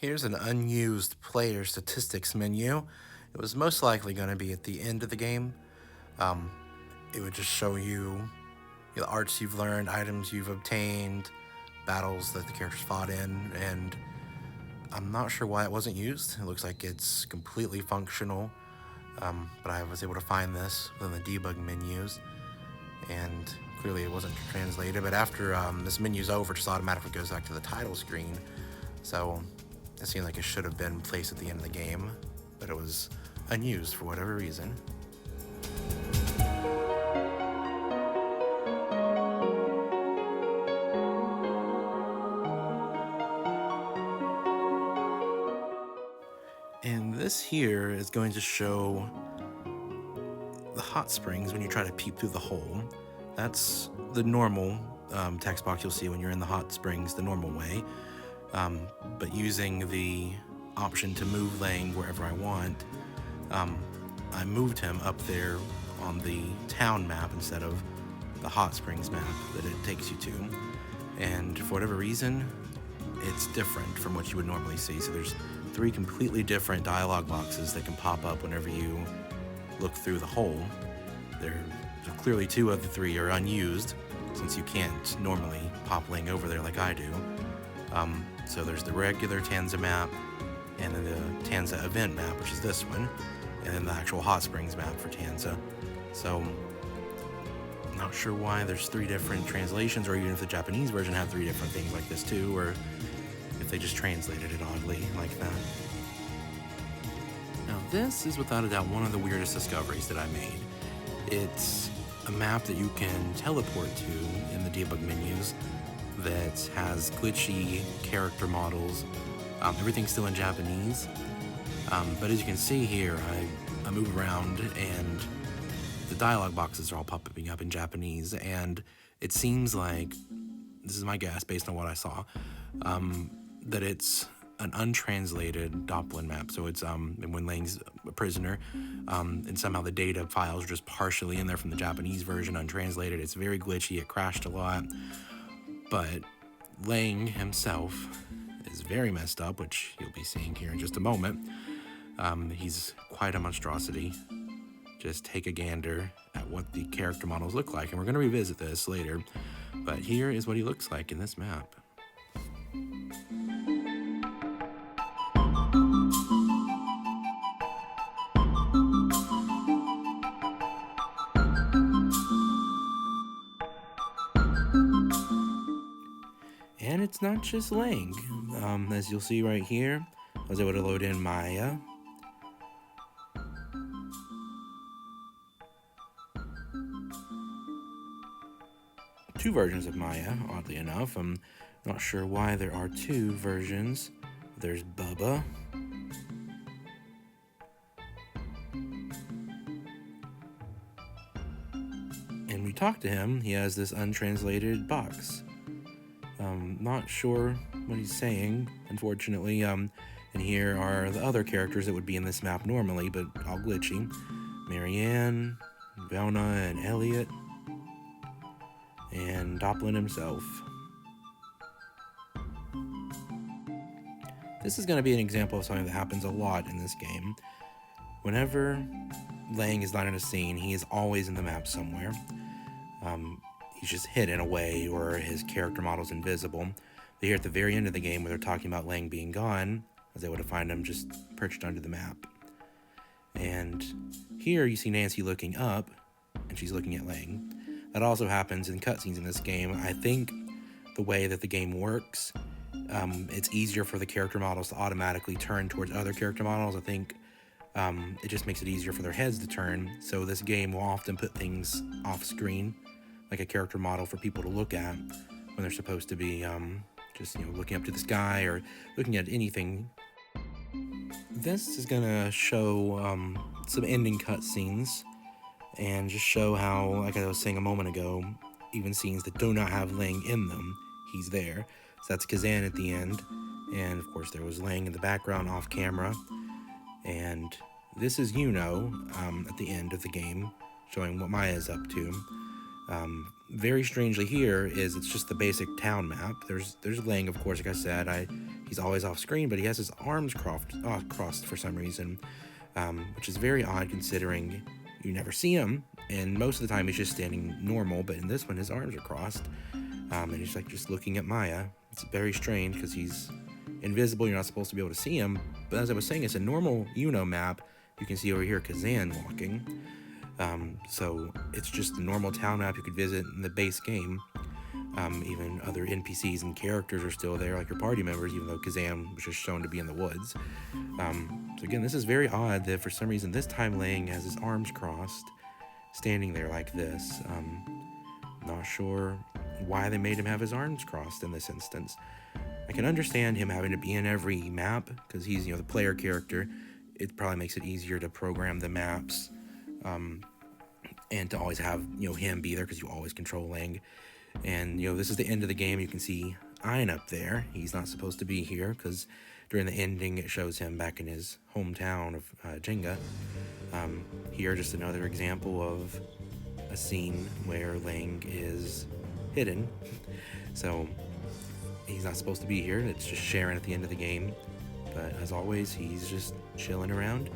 Here's an unused player statistics menu. It was most likely going to be at the end of the game. It would just show you the arts you've learned, items you've obtained, battles that the characters fought in, and I'm not sure why it wasn't used. It looks like it's completely functional, but I was able to find this within the debug menus, and clearly it wasn't translated. But after this menu's over, it just automatically goes back to the title screen. So it seemed like it should have been placed at the end of the game, but it was unused for whatever reason. And this here is going to show the hot springs when you try to peep through the hole. That's the normal text box you'll see when you're in the hot springs the normal way. But using the option to move Lang wherever I want, I moved him up there on the town map instead of the hot springs map that it takes you to. And for whatever reason, it's different from what you would normally see. So there's 3 completely different dialog boxes that can pop up whenever you look through the hole. There clearly 2 of the 3 are unused, since you can't normally pop Lang over there like I do. So there's the regular Tanza map, and then the Tanza event map, which is this one, and then the actual hot springs map for Tanza. So not sure why there's 3 different translations, or even if the Japanese version had 3 different things like this too, or if they just translated it oddly like that. Now this is without a doubt one of the weirdest discoveries that I made. It's a map that you can teleport to in the debug menus that has glitchy character models. Everything's still in Japanese, but as you can see here, I move around and the dialog boxes are all popping up in Japanese, and it seems like, this is my guess based on what I saw, that it's an untranslated Doppelin map. So it's when Lang's a prisoner, and somehow the data files are just partially in there from the Japanese version, untranslated. It's very glitchy, it crashed a lot. But Lang himself is very messed up, which you'll be seeing here in just a moment. He's quite a monstrosity. Just take a gander at what the character models look like, and we're going to revisit this later. But here is what he looks like in this map. And it's not just Lang. As you'll see right here, I was able to load in Maya. Two versions of Maya, oddly enough. I'm not sure why there are 2 versions. There's Bubba. And we talk to him, he has this untranslated box. Not sure what he's saying, unfortunately. And here are the other characters that would be in this map normally, but all glitchy. Marianne, Velna, and Elliot, and Doppelin himself. This is going to be an example of something that happens a lot in this game. Whenever Lang is not in a scene, he is always in the map somewhere. He's just hidden away, or his character model's invisible. But here at the very end of the game, where they're talking about Lang being gone, I was able to find him just perched under the map. And here you see Nancy looking up, and she's looking at Lang. That also happens in cutscenes in this game. I think the way that the game works, it's easier for the character models to automatically turn towards other character models. I think it just makes it easier for their heads to turn. So this game will often put things off screen, like a character model for people to look at when they're supposed to be just looking up to the sky or looking at anything. This is gonna show some ending cutscenes and just show how, like I was saying a moment ago, even scenes that do not have Lang in them, he's there. So that's Kazan at the end, and of course there was Lang in the background off camera. And this is at the end of the game, showing what Maya's up to. Very strangely here it's just the basic town map. There's Lang, of course, like I said. he's always off screen, but he has his arms crossed for some reason, which is very odd considering you never see him, and most of the time he's just standing normal, but in this one his arms are crossed, and he's like just looking at Maya. It's very strange because he's invisible, you're not supposed to be able to see him, but as I was saying, it's a normal Uno map. You can see over here Kazan walking, so it's just a normal town map you could visit in the base game. Even other NPCs and characters are still there, like your party members, even though Kazan was just shown to be in the woods. So again, this is very odd that for some reason this time Lang has his arms crossed, standing there like this. Not sure why they made him have his arms crossed in this instance. I can understand him having to be in every map, because he's, the player character. It probably makes it easier to program the maps, and to always have, him be there, because you always control Lang. And, this is the end of the game. You can see Ein up there. He's not supposed to be here, because during the ending, it shows him back in his hometown of Jenga. Here, just another example of a scene where Lang is hidden. So, he's not supposed to be here. It's just Sharon at the end of the game. But as always, he's just chilling around.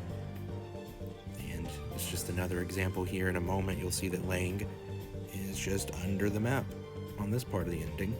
And it's just another example here. In a moment, you'll see that Lang is just under the map on this part of the ending.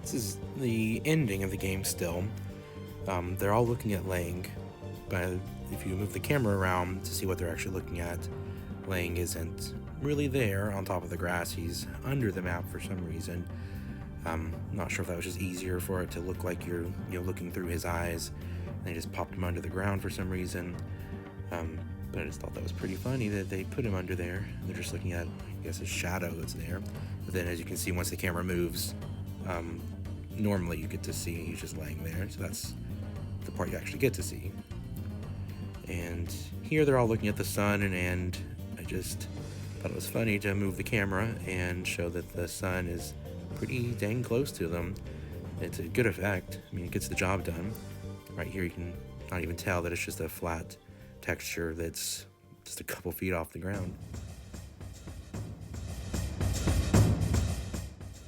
This is the ending of the game still. They're all looking at Lang, but if you move the camera around to see what they're actually looking at, Lang isn't really there on top of the grass. He's under the map for some reason. Not sure if that was just easier for it to look like you're looking through his eyes, and they just popped him under the ground for some reason. But I just thought that was pretty funny that they put him under there. They're just looking at, I guess, his shadow that's there. But then as you can see, once the camera moves, normally you get to see he's just laying there, so that's the part you actually get to see. And here they're all looking at the sun, and I just thought it was funny to move the camera and show that the sun is pretty dang close to them. It's a good effect. I mean, it gets the job done. Right here you can not even tell that it's just a flat texture that's just a couple feet off the ground.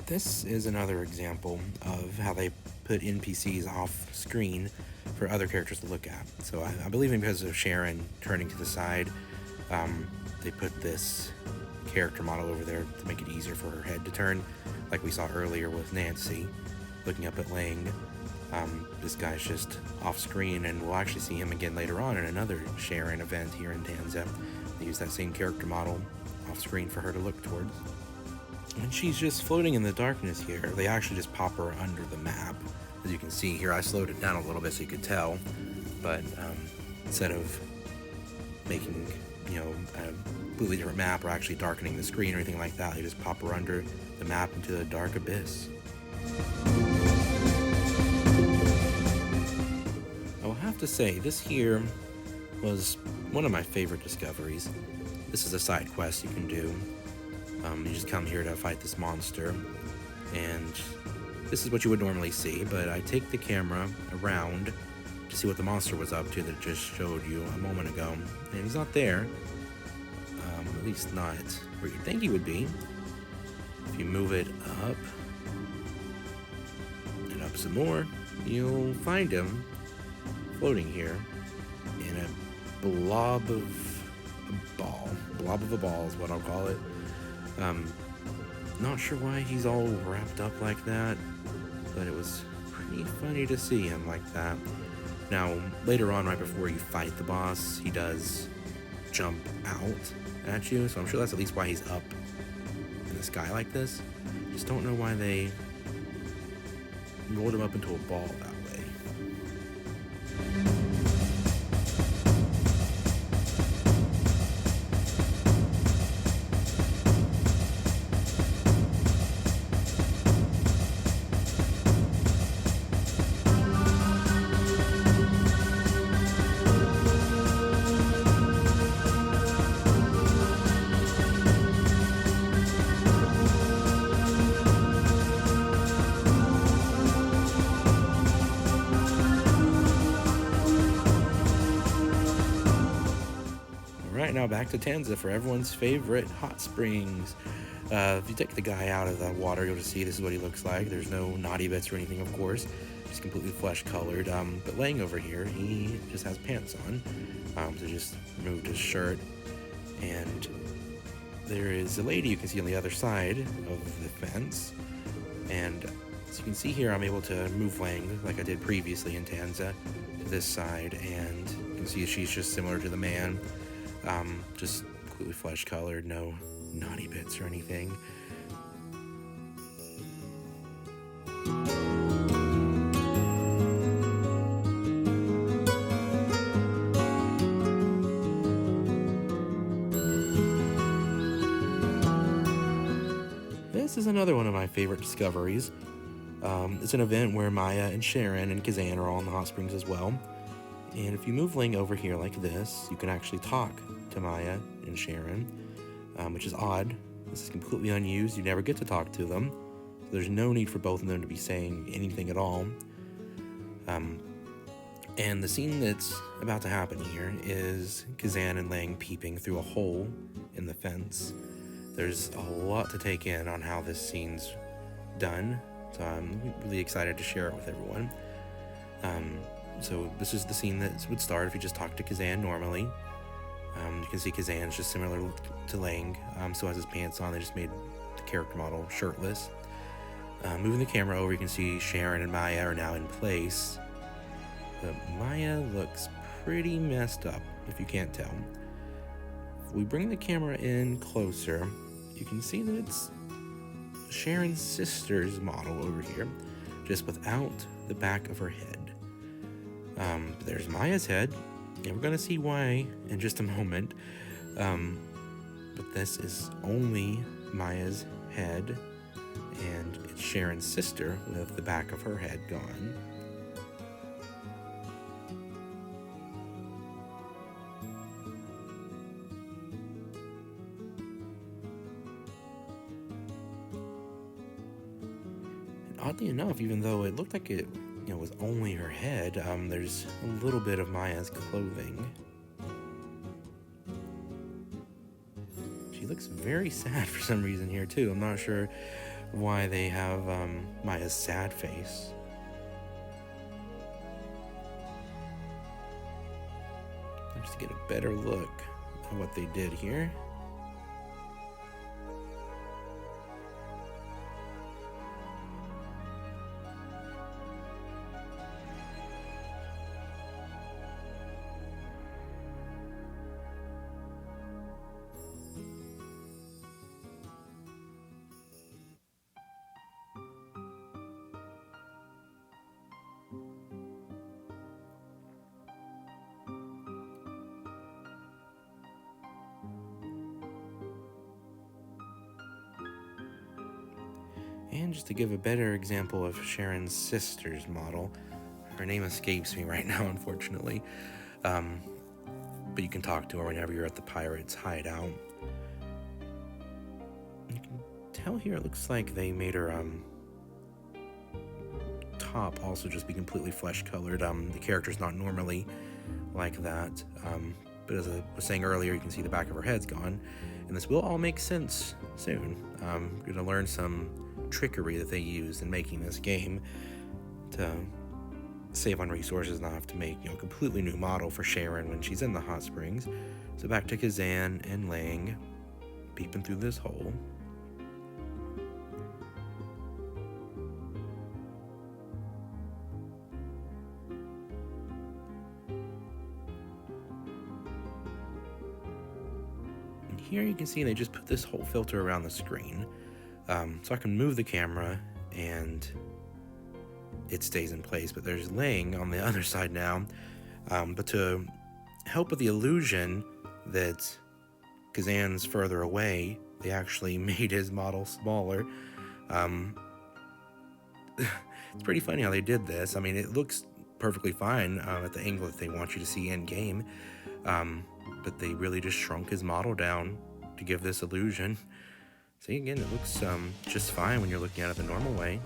This is another example of how they put NPCs off screen for other characters to look at. So I believe because of Sharon turning to the side, they put this character model over there to make it easier for her head to turn, like we saw earlier with Nancy looking up at Lang. This guy's just off screen, and we'll actually see him again later on in another Sharon event here in Tanza. They use that same character model off screen for her to look towards. And she's just floating in the darkness here. They actually just pop her under the map. As you can see here, I slowed it down a little bit so you could tell. But instead of making, a completely different map or actually darkening the screen or anything like that, they just pop her under the map into the dark abyss. I will have to say, this here was one of my favorite discoveries. This is a side quest you can do. You just come here to fight this monster, and this is what you would normally see, but I take the camera around to see what the monster was up to that just showed you a moment ago, and he's not there, at least not where you'd think he would be. If you move it up, and up some more, you'll find him floating here in a blob of a ball is what I'll call it. Not sure why he's all wrapped up like that, but it was pretty funny to see him like that. Now, later on, right before you fight the boss, he does jump out, at you, so I'm sure that's at least why he's up in the sky like this. Just don't know why they rolled him up into a ball that way. Alright, now back to Tanza for everyone's favorite hot springs. If you take the guy out of the water, you'll just see this is what he looks like. There's no naughty bits or anything, of course. He's completely flesh colored. But laying over here, he just has pants on. So just removed his shirt. And there is a lady you can see on the other side of the fence. And as you can see here, I'm able to move Lang like I did previously in Tanza to this side. And you can see she's just similar to the man. Just completely flesh colored, no naughty bits or anything. This is another one of my favorite discoveries. It's an event where Maya and Sharon and Kazan are all in the hot springs as well. And if you move Ling over here like this, you can actually talk to Maya and Sharon, which is odd. This is completely unused. You never get to talk to them. So there's no need for both of them to be saying anything at all. And the scene that's about to happen here is Kazan and Lang peeping through a hole in the fence. There's a lot to take in on how this scene's done, so I'm really excited to share it with everyone. So this is the scene that would start if you just talk to Kazan normally. You can see Kazan's just similar to Lang, so has his pants on. They just made the character model shirtless. Moving the camera over, you can see Sharon and Maya are now in place. But Maya looks pretty messed up, if you can't tell. If we bring the camera in closer, you can see that it's Sharon's sister's model over here, just without the back of her head. There's Maya's head, and we're going to see why in just a moment. But this is only Maya's head, and it's Sharon's sister with the back of her head gone. And oddly enough, even though it looked like it was only her head, there's a little bit of Maya's clothing. She looks very sad for some reason here too. I'm not sure why they have Maya's sad face. Just to get a better look at what they did here. And just to give a better example of Sharon's sister's model, her name escapes me right now, unfortunately. But you can talk to her whenever you're at the pirate's hideout. You can tell here it looks like they made her top also just be completely flesh colored. The character's not normally like that. But as I was saying earlier, you can see the back of her head's gone. And this will all make sense soon. You're going to learn some trickery that they used in making this game to save on resources, not have to make a completely new model for Sharon when she's in the hot springs. So back to Kazan and Lang peeping through this hole. here you can see they just put this whole filter around the screen. So I can move the camera and it stays in place, but there's laying on the other side now. But to help with the illusion that Kazan's further away, they actually made his model smaller. It's pretty funny how they did this. I mean, it looks perfectly fine at the angle that they want you to see in game, but they really just shrunk his model down to give this illusion. See, again, it looks just fine when you're looking at it the normal way.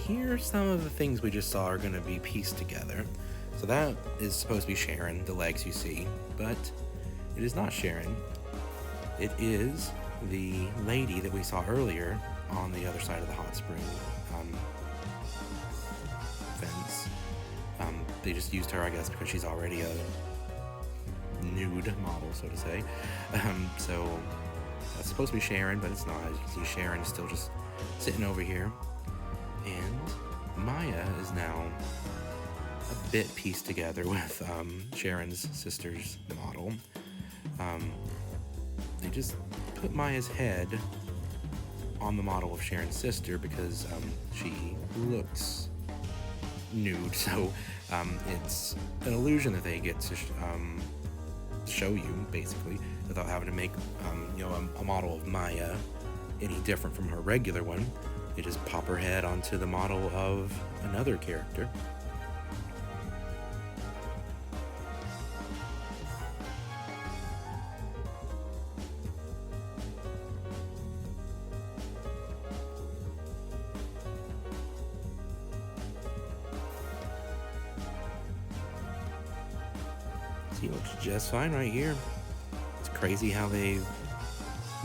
Here, some of the things we just saw are going to be pieced together. So that is supposed to be Sharon, the legs you see, but it is not Sharon. It is the lady that we saw earlier on the other side of the hot spring fence. They just used her, I guess, because she's already a nude model, so to say. So that's supposed to be Sharon, but it's not. As you can see, Sharon is still just sitting over here. And Maya is now a bit pieced together with Sharon's sister's model. They just put Maya's head on the model of Sharon's sister because she looks nude, so it's an illusion that they get to show you, basically, without having to make a model of Maya any different from her regular one. They just pop her head onto the model of another character. See, it looks just fine right here. It's crazy how they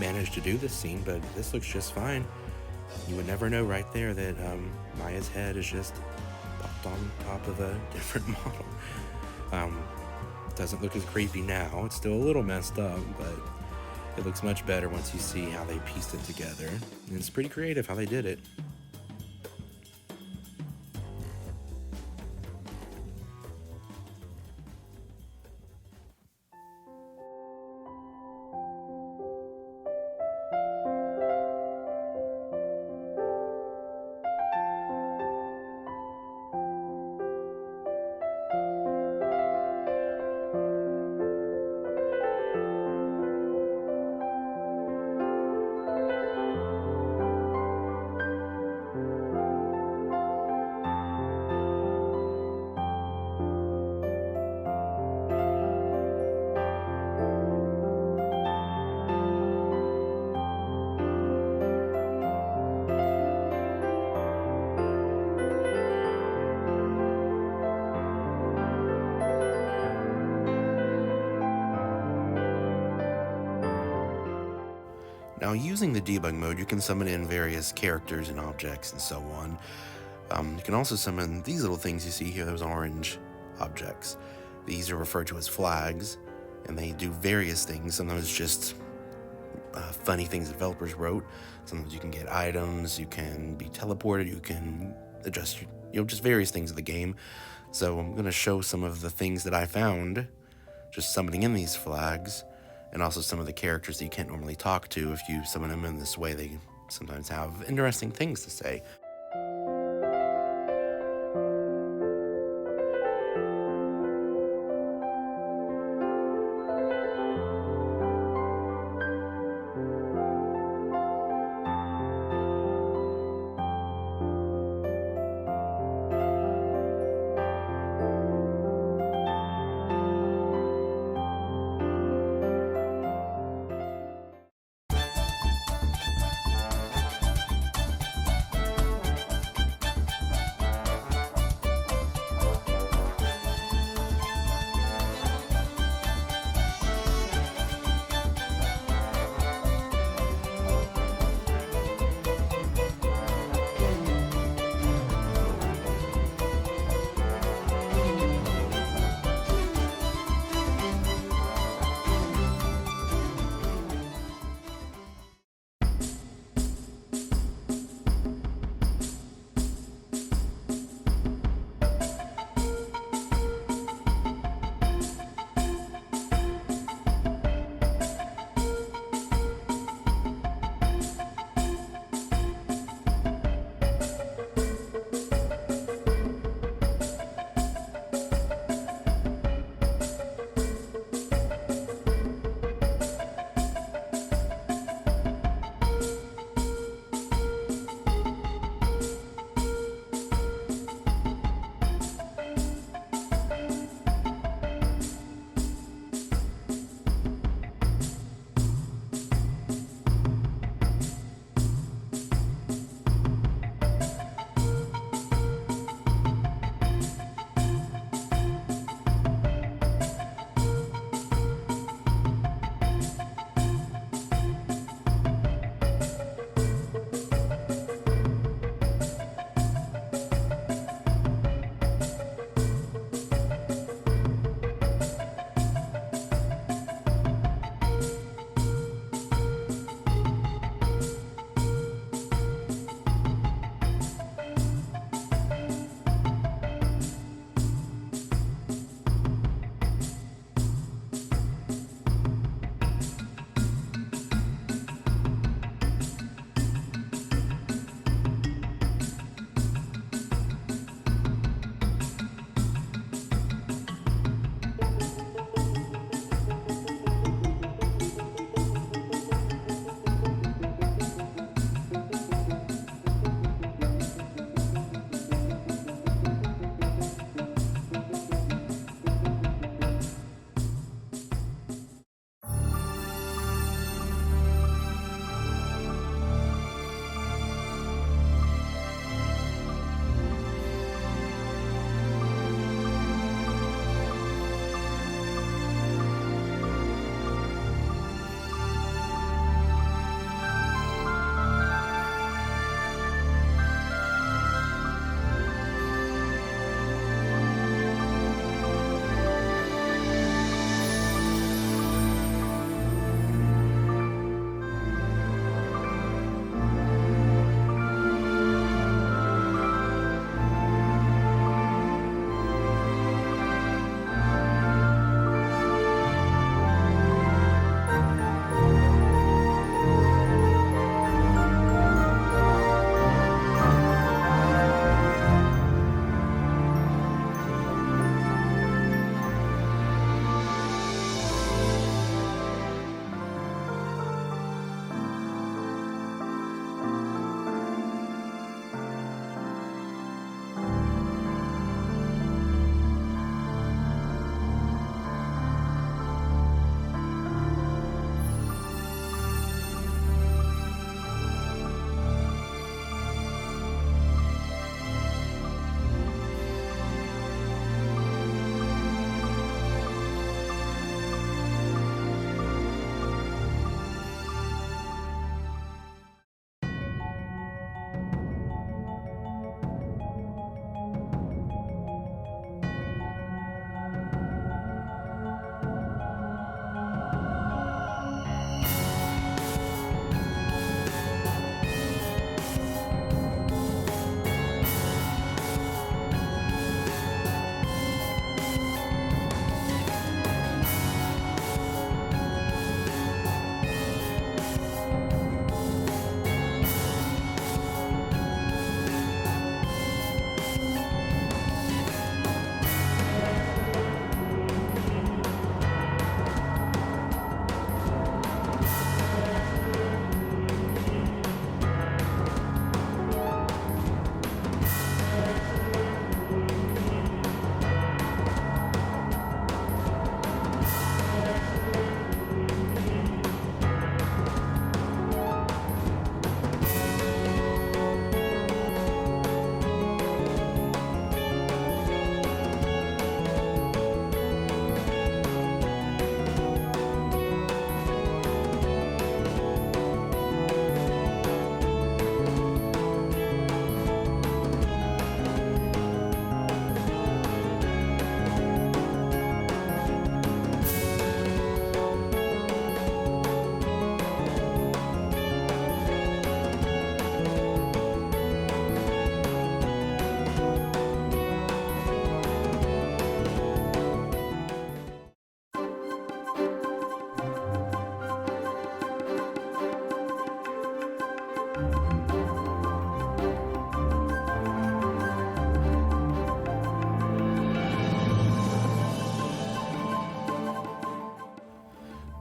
managed to do this scene, but this looks just fine. You would never know right there that Maya's head is just popped on top of a different model. Doesn't look as creepy now. It's still a little messed up, but it looks much better once you see how they pieced it together. And it's pretty creative how they did it. Now, using the debug mode, you can summon in various characters and objects and so on. You can also summon these little things you see here, those orange objects. These are referred to as flags, and they do various things. Sometimes just funny things developers wrote. Sometimes you can get items, you can be teleported, you can adjust, just various things of the game. So I'm going to show some of the things that I found just summoning in these flags, and also some of the characters that you can't normally talk to. If you summon them in this way, they sometimes have interesting things to say.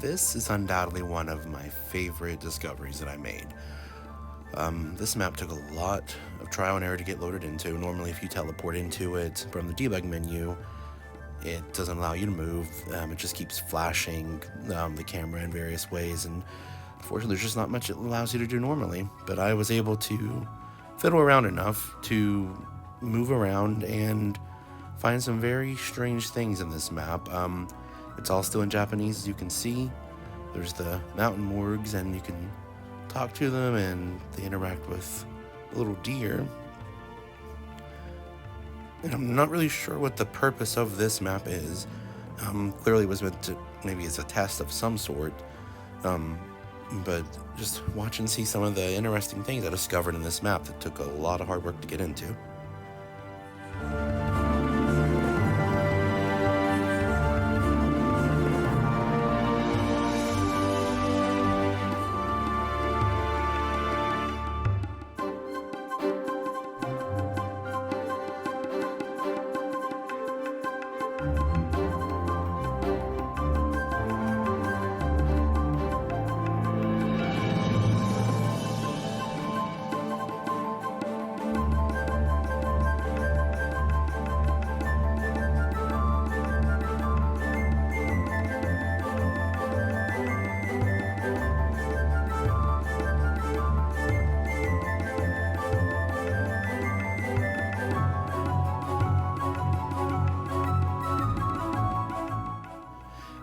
this is undoubtedly one of my favorite discoveries that I made. This map took a lot of trial and error to get loaded into. Normally, if you teleport into it from the debug menu, it doesn't allow you to move. It just keeps flashing the camera in various ways, and unfortunately, there's just not much it allows you to do normally. But I was able to fiddle around enough to move around and find some very strange things in this map. It's all still in Japanese, as you can see. There's the mountain Morgues, and you can talk to them, and they interact with a little deer. And I'm not really sure what the purpose of this map is. Clearly it was meant to, maybe as a test of some sort. But just watch and see some of the interesting things I discovered in this map that took a lot of hard work to get into.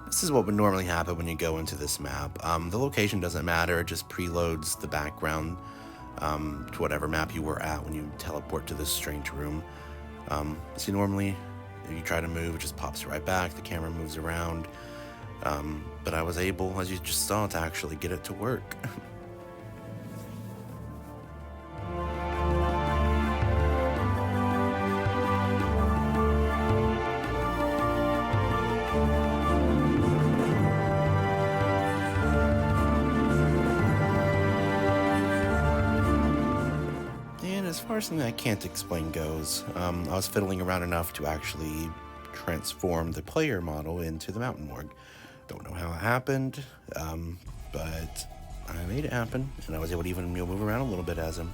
This is what would normally happen when you go into this map. The location doesn't matter, it just preloads the background to whatever map you were at when you teleport to this strange room. See, normally, if you try to move, it just pops right back, the camera moves around. But I was able, as you just saw, to actually get it to work. As far as something I can't explain goes, I was fiddling around enough to actually transform the player model into the mountain Morgue. Don't know how it happened, but I made it happen, and I was able to even move around a little bit as him.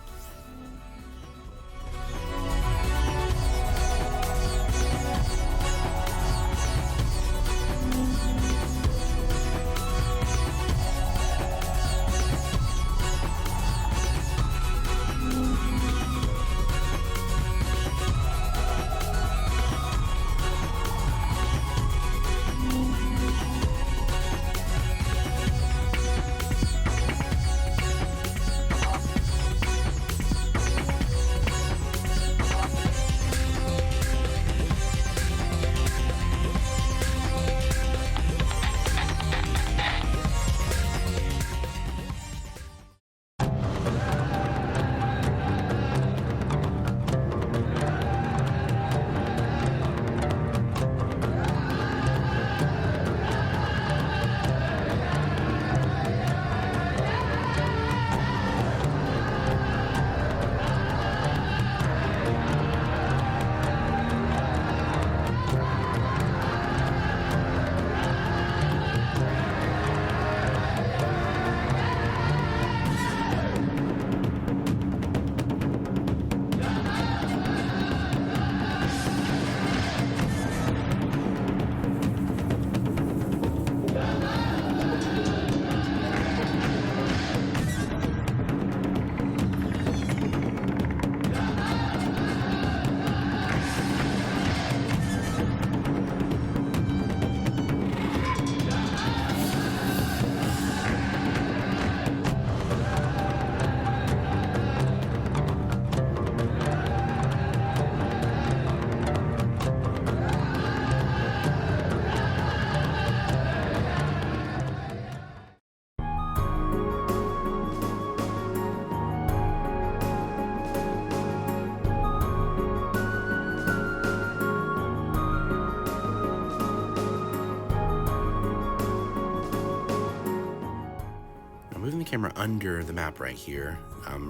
Moving the camera under the map right here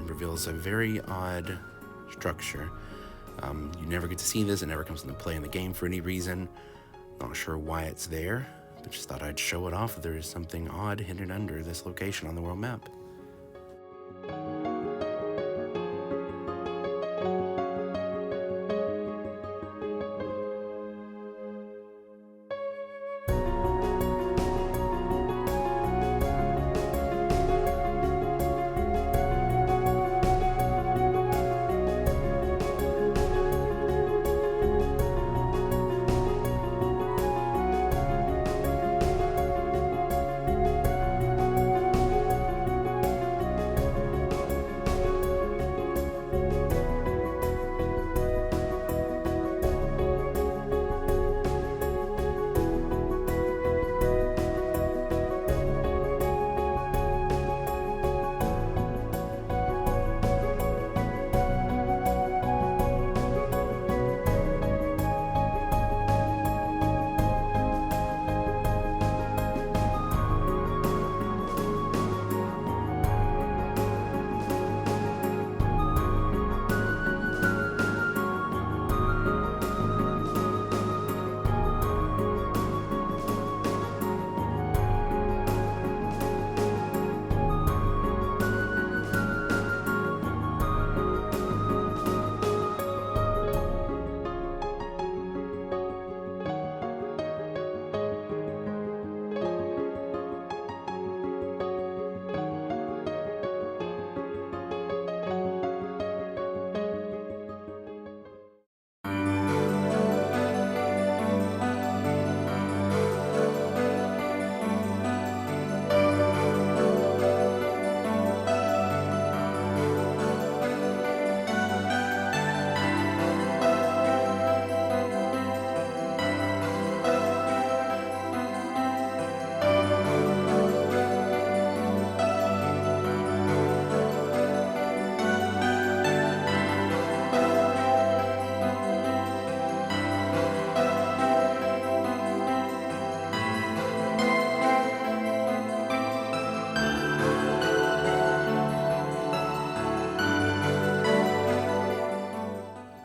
reveals a very odd structure. You never get to see this, it never comes into play in the game for any reason. Not sure why it's there, but I just thought I'd show it off if there is something odd hidden under this location on the world map.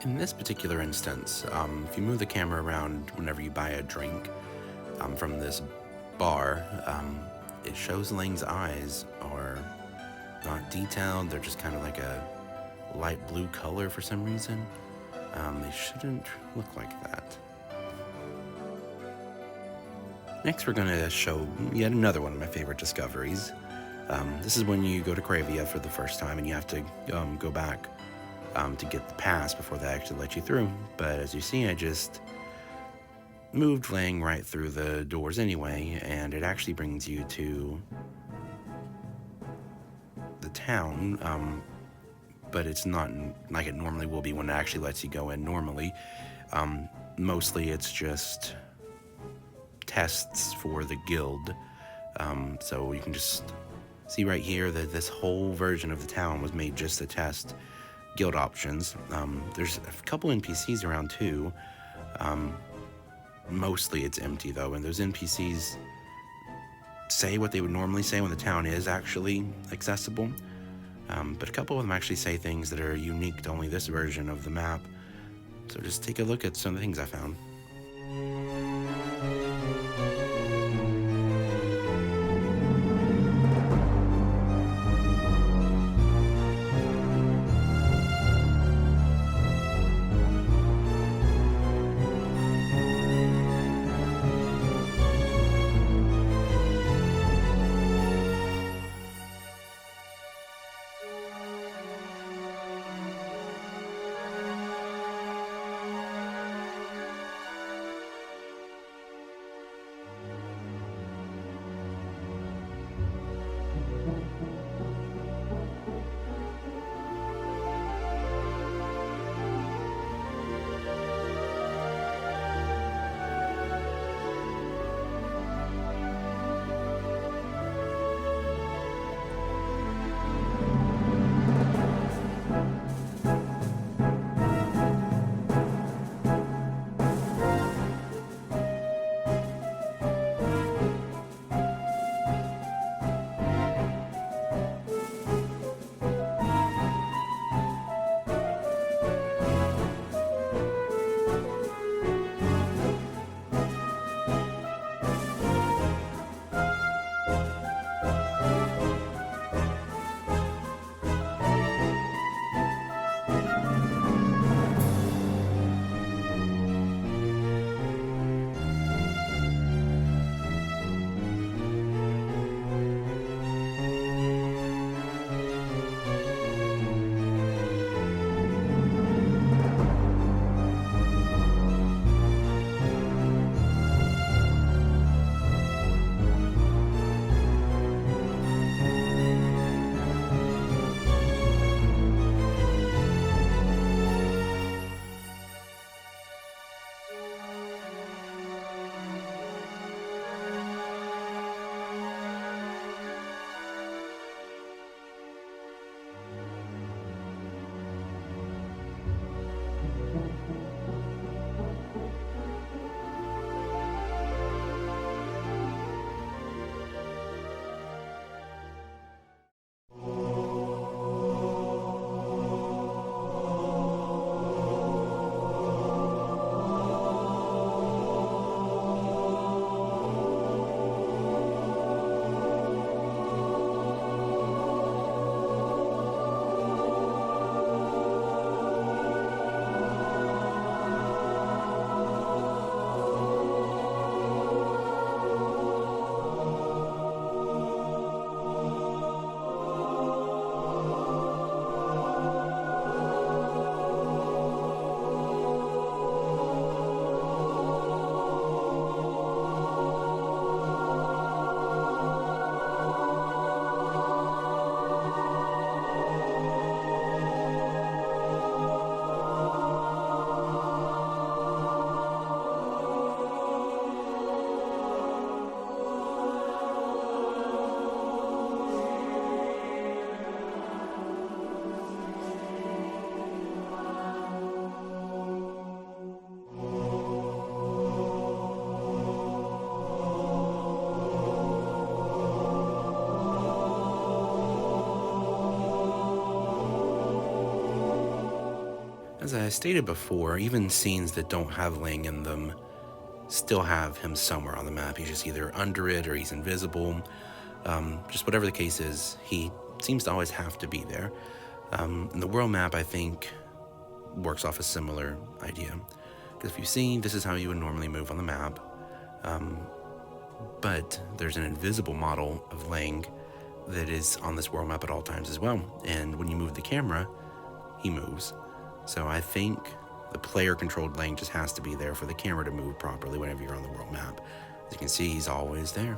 In this particular instance, if you move the camera around whenever you buy a drink from this bar, it shows Lang's eyes are not detailed. They're just kind of like a light blue color for some reason. They shouldn't look like that. Next, we're going to show yet another one of my favorite discoveries. This is when you go to Cravia for the first time and you have to go back to get the pass before they actually let you through. But as you see, I just moved Lang right through the doors anyway, and it actually brings you to the town, but it's not like it normally will be when it actually lets you go in normally. Mostly it's just tests for the guild, so you can just see right here that this whole version of the town was made just to test guild options. There's a couple NPCs around too. Mostly it's empty though, and those NPCs say what they would normally say when the town is actually accessible, but a couple of them actually say things that are unique to only this version of the map. So just take a look at some of the things I found. As I stated before, even scenes that don't have Lang in them still have him somewhere on the map. He's just either under it or he's invisible. Just whatever the case is, he seems to always have to be there. And the world map, I think, works off a similar idea. Because if you see, this is how you would normally move on the map. But there's an invisible model of Lang that is on this world map at all times as well. And when you move the camera, he moves. So I think the player-controlled Lang just has to be there for the camera to move properly whenever you're on the world map. As you can see, he's always there.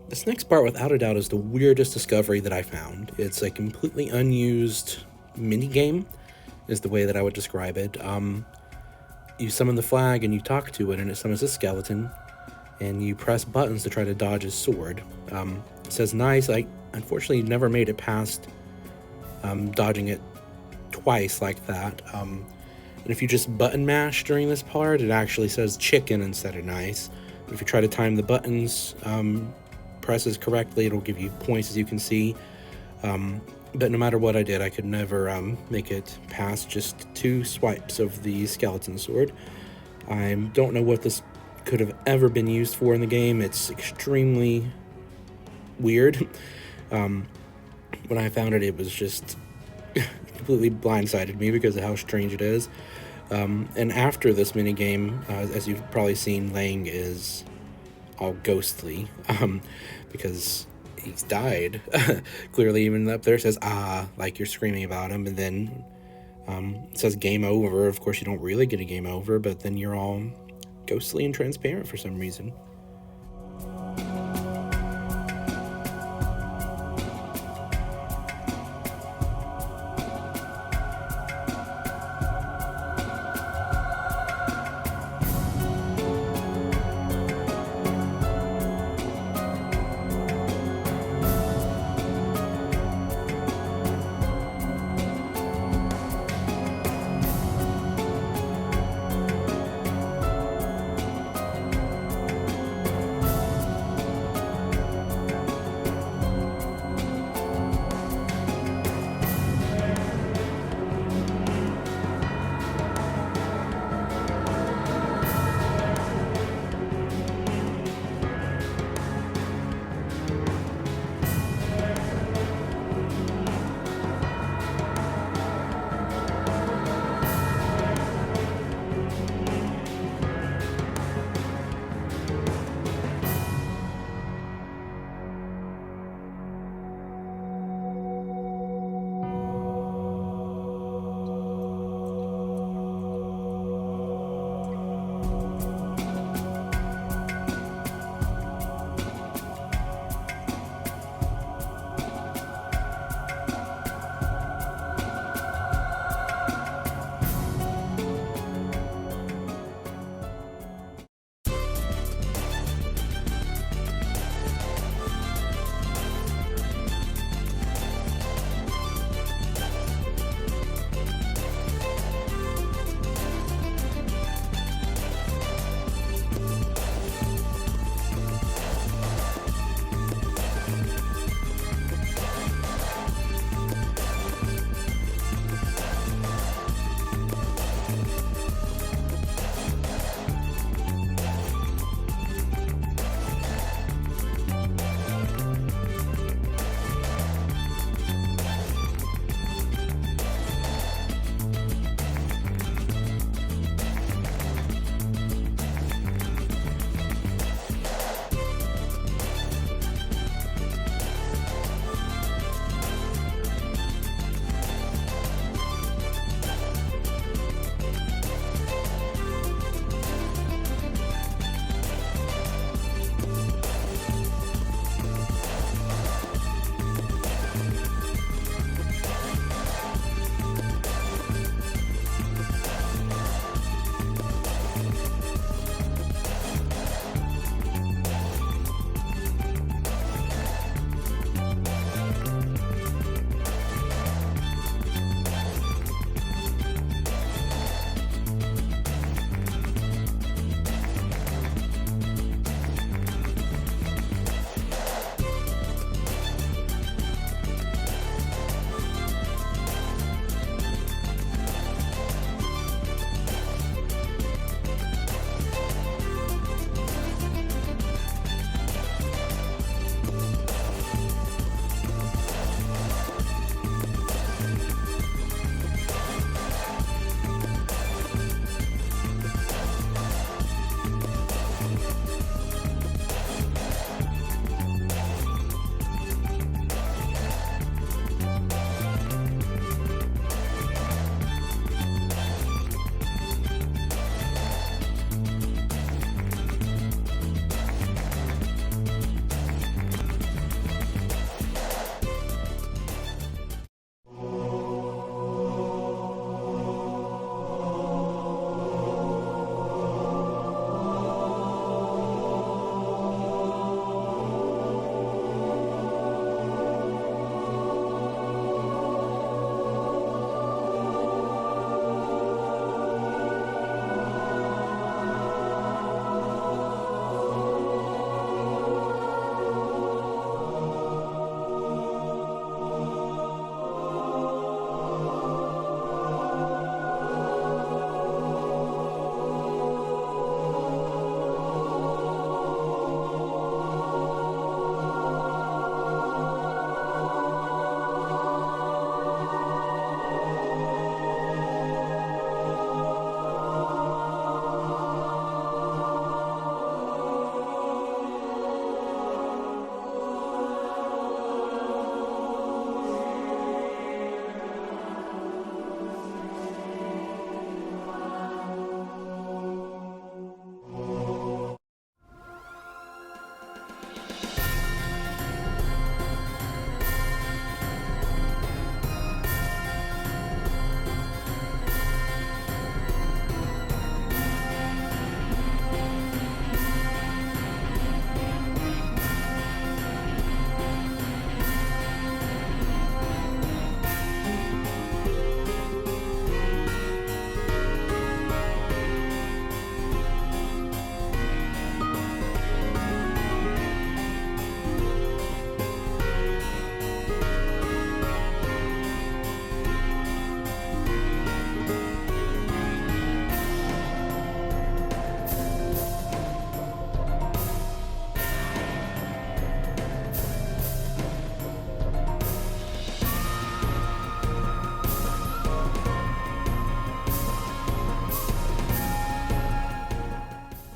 This next part, without a doubt, is the weirdest discovery that I found. It's a completely unused minigame, is the way that I would describe it. you summon the flag and you talk to it, and it summons a skeleton, and you press buttons to try to dodge his sword. It says nice. I unfortunately never made it past dodging it twice like that. And if you just button mash during this part, it actually says chicken instead of nice. If you try to time the buttons presses correctly, it'll give you points, as you can see. But no matter what I did, I could never make it past just 2 swipes of the skeleton sword. I don't know what this could have ever been used for in the game. It's extremely weird. When I found it, it was just completely blindsided me because of how strange it is. And after this minigame, as you've probably seen, Lang is all ghostly because he's died. Clearly, even up there says, like you're screaming about him, and then it says game over. Of course, you don't really get a game over, but then you're all ghostly and transparent for some reason.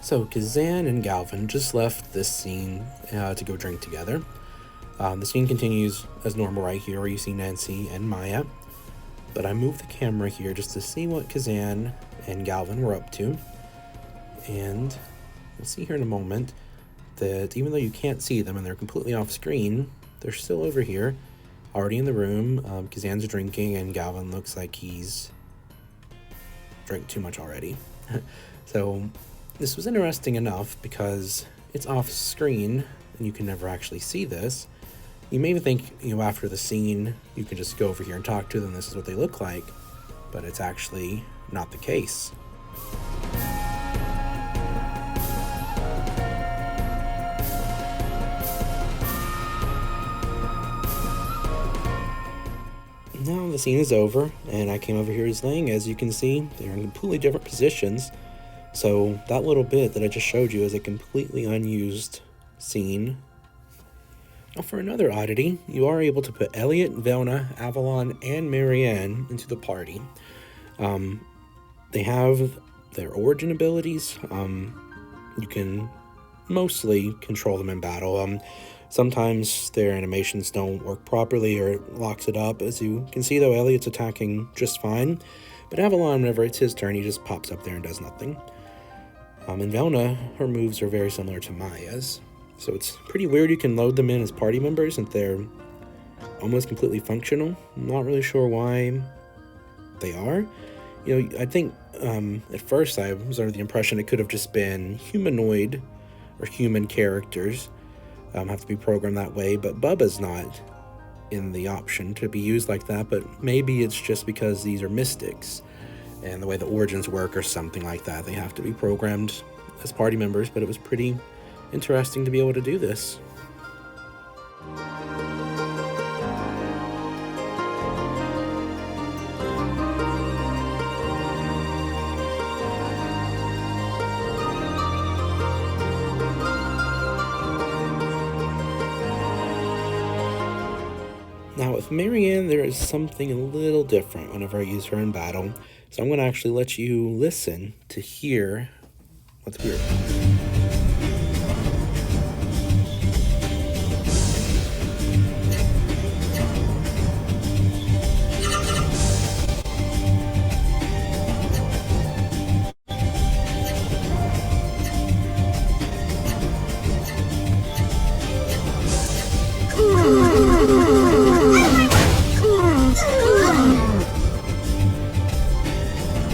So Kazan and Galvin just left this scene to go drink together. The scene continues as normal right here, where you see Nancy and Maya. But I moved the camera here just to see what Kazan and Galvin were up to. And you'll see here in a moment that even though you can't see them and they're completely off screen, they're still over here, already in the room. Kazan's drinking and Galvin looks like he's drank too much already. So this was interesting enough because it's off screen and you can never actually see this. You may think, after the scene, you can just go over here and talk to them, this is what they look like, but it's actually not the case. Now the scene is over, and I came over here as Lang. As you can see, they're in completely different positions. So that little bit that I just showed you is a completely unused scene. Now for another oddity, you are able to put Elliot, Velna, Avalon, and Marianne into the party. They have their origin abilities. You can mostly control them in battle. Sometimes their animations don't work properly or it locks it up. As you can see though, Elliot's attacking just fine. But Avalon, whenever it's his turn, he just pops up there and does nothing. And Velna, her moves are very similar to Maya's. So it's pretty weird you can load them in as party members and they're almost completely functional. I'm not really sure why they are. I think at first I was under the impression it could have just been humanoid or human characters. Have to be programmed that way, but Bubba's not in the option to be used like that, but maybe it's just because these are mystics and the way the origins work or something like that. They have to be programmed as party members, but it was pretty interesting to be able to do this. Now with Marianne, there is something a little different whenever I use her in battle, so I'm going to actually let you listen to hear what's weird.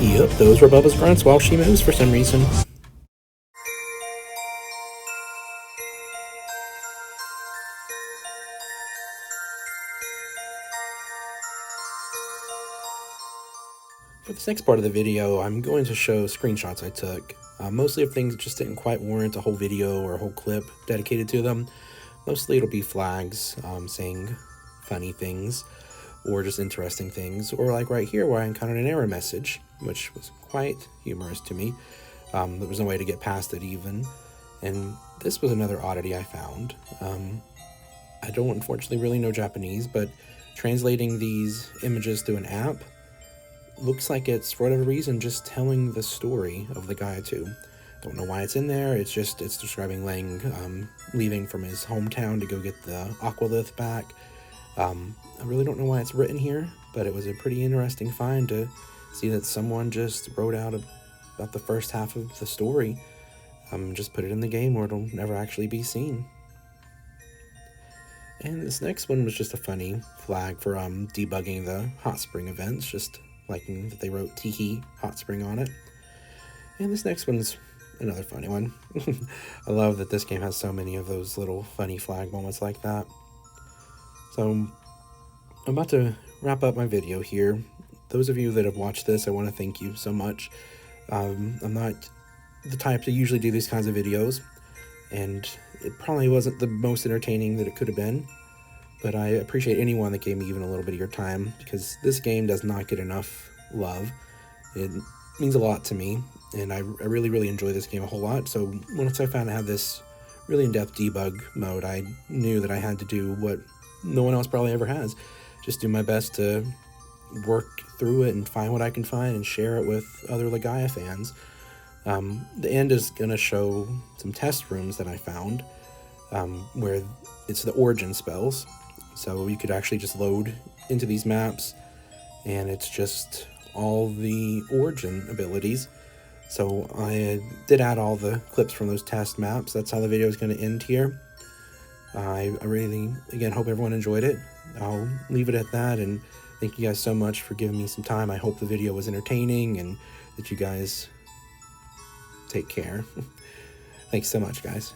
Yep, those were Bubba's grunts while she moves for some reason. For this next part of the video, I'm going to show screenshots I took, mostly of things that just didn't quite warrant a whole video or a whole clip dedicated to them. Mostly it'll be flags saying funny things or just interesting things, or like right here where I encountered an error message, which was quite humorous to me. There was no way to get past it even. And this was another oddity I found. I don't unfortunately really know Japanese, but translating these images through an app looks like it's, for whatever reason, just telling the story of Legaia 2. Don't know why it's in there. It's describing Lang leaving from his hometown to go get the Aqualith back. I really don't know why it's written here, but it was a pretty interesting find to see that someone just wrote out about the first half of the story. Just put it in the game where it'll never actually be seen. And this next one was just a funny flag for debugging the hot spring events, just liking that they wrote Tiki Hot Spring on it. And this next one's another funny one. I love that this game has so many of those little funny flag moments like that. So I'm about to wrap up my video here. Those of you that have watched this, I want to thank you so much. I'm not the type to usually do these kinds of videos, and it probably wasn't the most entertaining that it could have been, but I appreciate anyone that gave me even a little bit of your time, because this game does not get enough love. It means a lot to me, and I really, really enjoy this game a whole lot. So once I found I had this really in-depth debug mode, I knew that I had to do what no one else probably ever has. Just do my best to work through it and find what I can find and share it with other Legaia fans. The end is going to show some test rooms that I found where it's the origin spells. So you could actually just load into these maps and it's just all the origin abilities. So I did add all the clips from those test maps. That's how the video is going to end here. I really, again, hope everyone enjoyed it. I'll leave it at that, and thank you guys so much for giving me some time. I hope the video was entertaining and that you guys take care. Thanks so much, guys.